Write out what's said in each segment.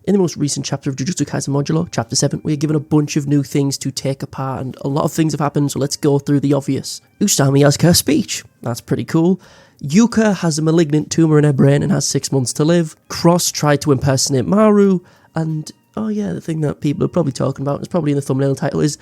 In the most recent chapter of Jujutsu Kaisen Modulo, chapter 7, we are given a bunch of new things to take apart, and a lot of things have happened, so let's go through the obvious. Usami has cursed speech. That's pretty cool. Yuka has a malignant tumor in her brain and has 6 months to live. Cross tried to impersonate Maru, and oh yeah, the thing that people are probably talking about, is probably in the thumbnail title, is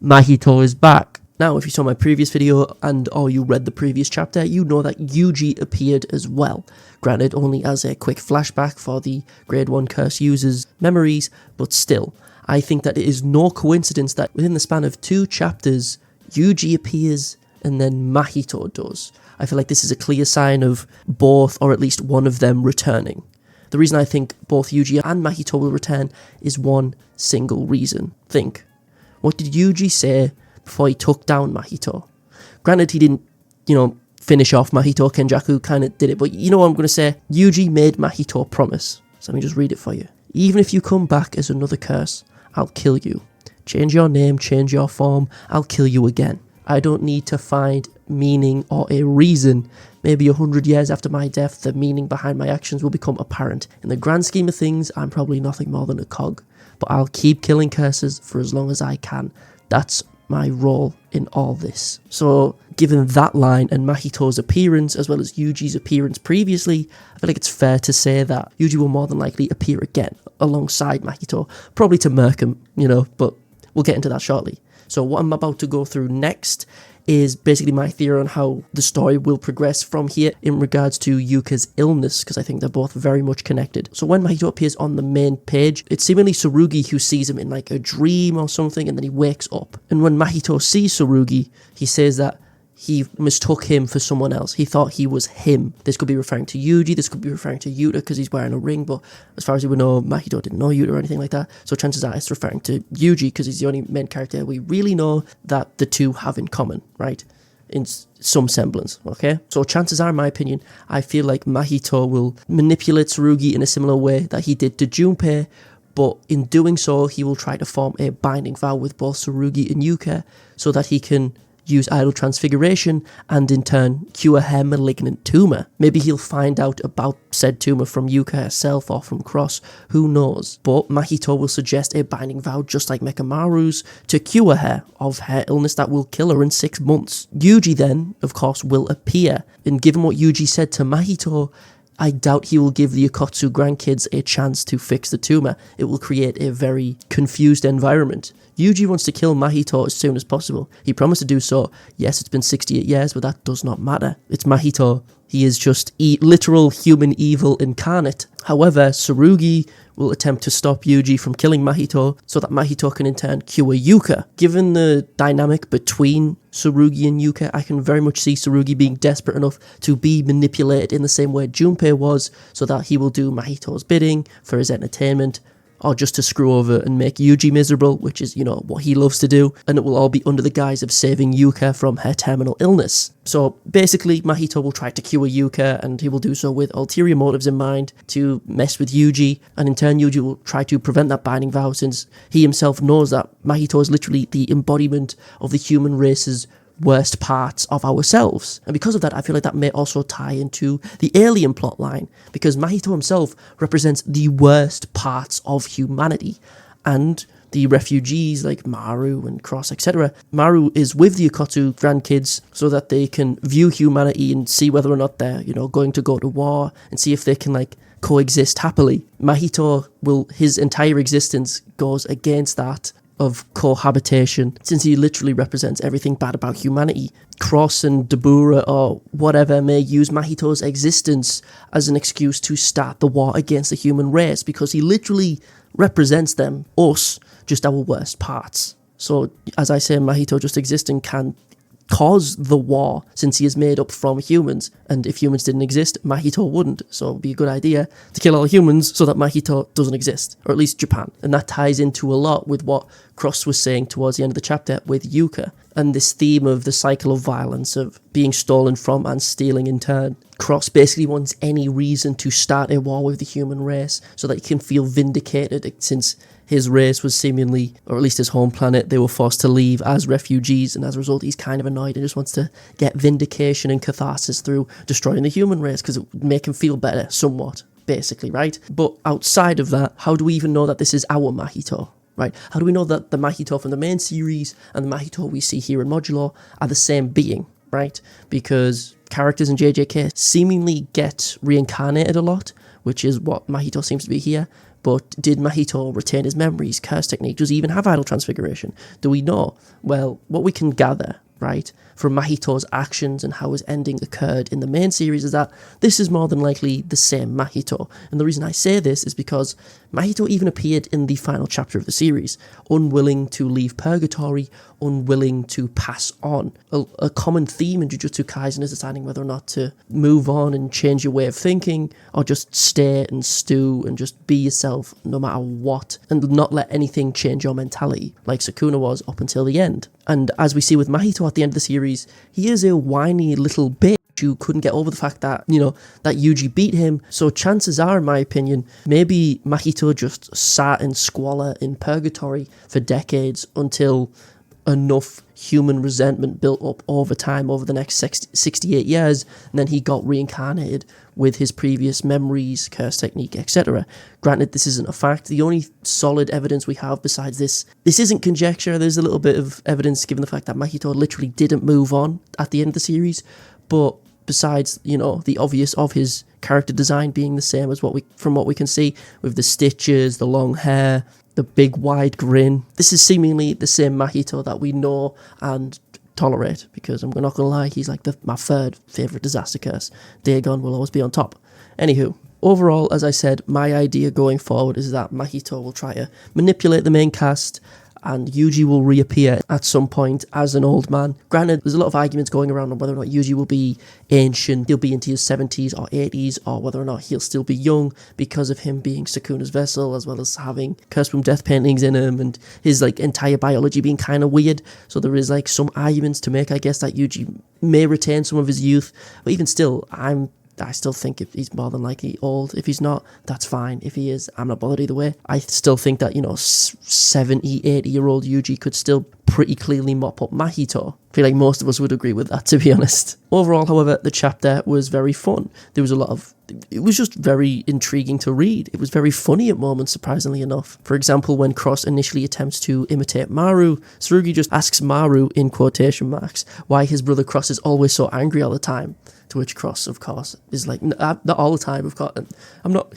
Mahito is back. Now, if you saw my previous video or you read the previous chapter, you know that Yuji appeared as well. Granted, only as a quick flashback for the Grade 1 curse users' memories, but still, I think that it is no coincidence that within the span of 2 chapters, Yuji appears and then Mahito does. I feel like this is a clear sign of both, or at least one of them, returning. The reason I think both Yuji and Mahito will return is one single reason. Think. What did Yuji say before he took down Mahito? Granted, he didn't, finish off Mahito. Kenjaku kind of did it, but you know what I'm going to say? Yuji made Mahito a promise. So let me just read it for you. Even if you come back as another curse, I'll kill you. Change your name, change your form, I'll kill you again. I don't need to find meaning or a reason. Maybe 100 years after my death, the meaning behind my actions will become apparent. In the grand scheme of things, I'm probably nothing more than a cog. But I'll keep killing curses for as long as I can. That's my role in all this. So, given that line and Mahito's appearance, as well as Yuji's appearance previously, I feel like it's fair to say that Yuji will more than likely appear again, alongside Mahito. Probably to murk him, but we'll get into that shortly. So what I'm about to go through next is basically my theory on how the story will progress from here in regards to Yuka's illness, because I think they're both very much connected. So when Mahito appears on the main page, it's seemingly Tsurugi who sees him in like a dream or something, and then he wakes up. And when Mahito sees Tsurugi, he says that he mistook him for someone else. He thought he was him. This could be referring to Yuji, this could be referring to Yuta because he's wearing a ring, but as far as we know, Mahito didn't know Yuta or anything like that. So chances are it's referring to Yuji because he's the only main character we really know that the two have in common, right? In some semblance, okay? So chances are, in my opinion, I feel like Mahito will manipulate Tsurugi in a similar way that he did to Junpei, but in doing so, he will try to form a binding vow with both Tsurugi and Yuka so that he can use idol transfiguration and in turn cure her malignant tumor. Maybe he'll find out about said tumor from Yuka herself or from Cross, who knows. But Mahito will suggest a binding vow just like Mekamaru's to cure her of her illness that will kill her in 6 months. Yuji then, of course, will appear, and given what Yuji said to Mahito, I doubt he will give the Okotsu grandkids a chance to fix the tumor. It will create a very confused environment. Yuji wants to kill Mahito as soon as possible. He promised to do so. Yes, it's been 68 years, but that does not matter. It's Mahito. He is just literal human evil incarnate. However, Tsurugi will attempt to stop Yuji from killing Mahito so that Mahito can in turn cure Yuka. Given the dynamic between Tsurugi and Yuka, I can very much see Tsurugi being desperate enough to be manipulated in the same way Junpei was, so that he will do Mahito's bidding for his entertainment, or just to screw over and make Yuji miserable, which is, what he loves to do, and it will all be under the guise of saving Yuka from her terminal illness. So basically, Mahito will try to cure Yuka, and he will do so with ulterior motives in mind to mess with Yuji, and in turn Yuji will try to prevent that binding vow, since he himself knows that Mahito is literally the embodiment of the human race's worst parts of ourselves. And because of that, I feel like that may also tie into the alien plotline, because Mahito himself represents the worst parts of humanity, and the refugees like Maru and Cross, etc. Maru is with the Okotsu grandkids so that they can view humanity and see whether or not they're, going to go to war, and see if they can coexist happily. Mahito his entire existence goes against that of cohabitation, since he literally represents everything bad about humanity. Cross and Dabura or whatever may use Mahito's existence as an excuse to start the war against the human race, because he literally represents them, us, just our worst parts. So, as I say, Mahito just existing can cause the war, since he is made up from humans, and if humans didn't exist, Mahito wouldn't, so it'd be a good idea to kill all humans so that Mahito doesn't exist, or at least Japan. And that ties into a lot with what Cross was saying towards the end of the chapter with Yuka, and this theme of the cycle of violence, of being stolen from and stealing in turn. Cross basically wants any reason to start a war with the human race so that he can feel vindicated, since his race was seemingly, or at least his home planet, they were forced to leave as refugees, and as a result he's kind of annoyed and just wants to get vindication and catharsis through destroying the human race, because it would make him feel better somewhat. basically, right? But outside of that, how do we even know that this is our Mahito, right? How do we know that the Mahito from the main series and the Mahito we see here in Modulo are the same being, right? Because characters in JJK seemingly get reincarnated a lot, which is what Mahito seems to be here. But did Mahito retain his memories, curse technique? Does he even have idol transfiguration? Do we know? Well, what we can gather, right, from Mahito's actions and how his ending occurred in the main series is that this is more than likely the same Mahito. And the reason I say this is because Mahito even appeared in the final chapter of the series, unwilling to leave purgatory, unwilling to pass on. A common theme in Jujutsu Kaisen is deciding whether or not to move on and change your way of thinking, or just stay and stew and just be yourself no matter what, and not let anything change your mentality, like Sukuna was up until the end. And as we see with Mahito at the end of the series, he is a whiny little bitch who couldn't get over the fact that, that Yuji beat him. So chances are, in my opinion, maybe Mahito just sat in squalor in purgatory for decades until enough human resentment built up over time, over the next 68 years, and then he got reincarnated with his previous memories, curse technique, etc. Granted, this isn't a fact. The only solid evidence we have besides this isn't conjecture. There's a little bit of evidence given the fact that Mahito literally didn't move on at the end of the series, but besides, the obvious of his character design being the same as from what we can see, with the stitches, the long hair, the big wide grin, this is seemingly the same Mahito that we know and tolerate, because I'm not going to lie, he's like my third favourite disaster curse. Dagon will always be on top. Anywho, overall, as I said, my idea going forward is that Mahito will try to manipulate the main cast, and Yuji will reappear at some point as an old man. Granted, there's a lot of arguments going around on whether or not Yuji will be ancient, he'll be into his 70s or 80s, or whether or not he'll still be young because of him being Sukuna's vessel, as well as having Curse from Death paintings in him, and his entire biology being kind of weird. So there is some arguments to make, I guess, that Yuji may retain some of his youth. But even still, I still think if he's more than likely old. If he's not, that's fine. If he is, I'm not bothered either way. I still think that, 70, 80-year-old Yuji could still pretty clearly mop up Mahito. I feel like most of us would agree with that, to be honest. Overall, however, the chapter was very fun. It was just very intriguing to read. It was very funny at moments, surprisingly enough. For example, when Cross initially attempts to imitate Maru, Tsurugi just asks Maru, in quotation marks, why his brother Cross is always so angry all the time. To which Cross, of course, is like, not all the time, of course.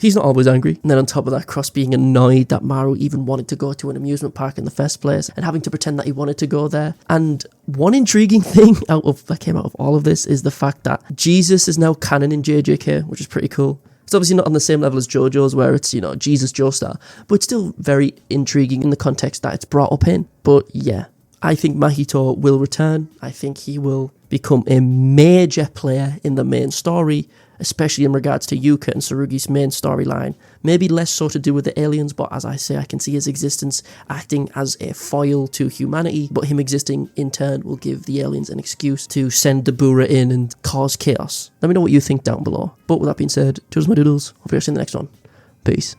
He's not always angry. And then on top of that, Cross being annoyed that Maru even wanted to go to an amusement park in the first place, and having to pretend that he wanted to go there. And one intriguing thing that came out of all of this is the fact that Jesus is now canon in JJK, which is pretty cool. It's obviously not on the same level as JoJo's, where it's, Jesus Joestar, but it's still very intriguing in the context that it's brought up in. But yeah, I think Mahito will return. I think he will become a major player in the main story, especially in regards to Yuka and Tsurugi's main storyline. Maybe less so to do with the aliens, but as I say, I can see his existence acting as a foil to humanity, but him existing in turn will give the aliens an excuse to send Dabura in and cause chaos. Let me know what you think down below. But with that being said, toodles my doodles. Hope you'll see you in the next one. Peace.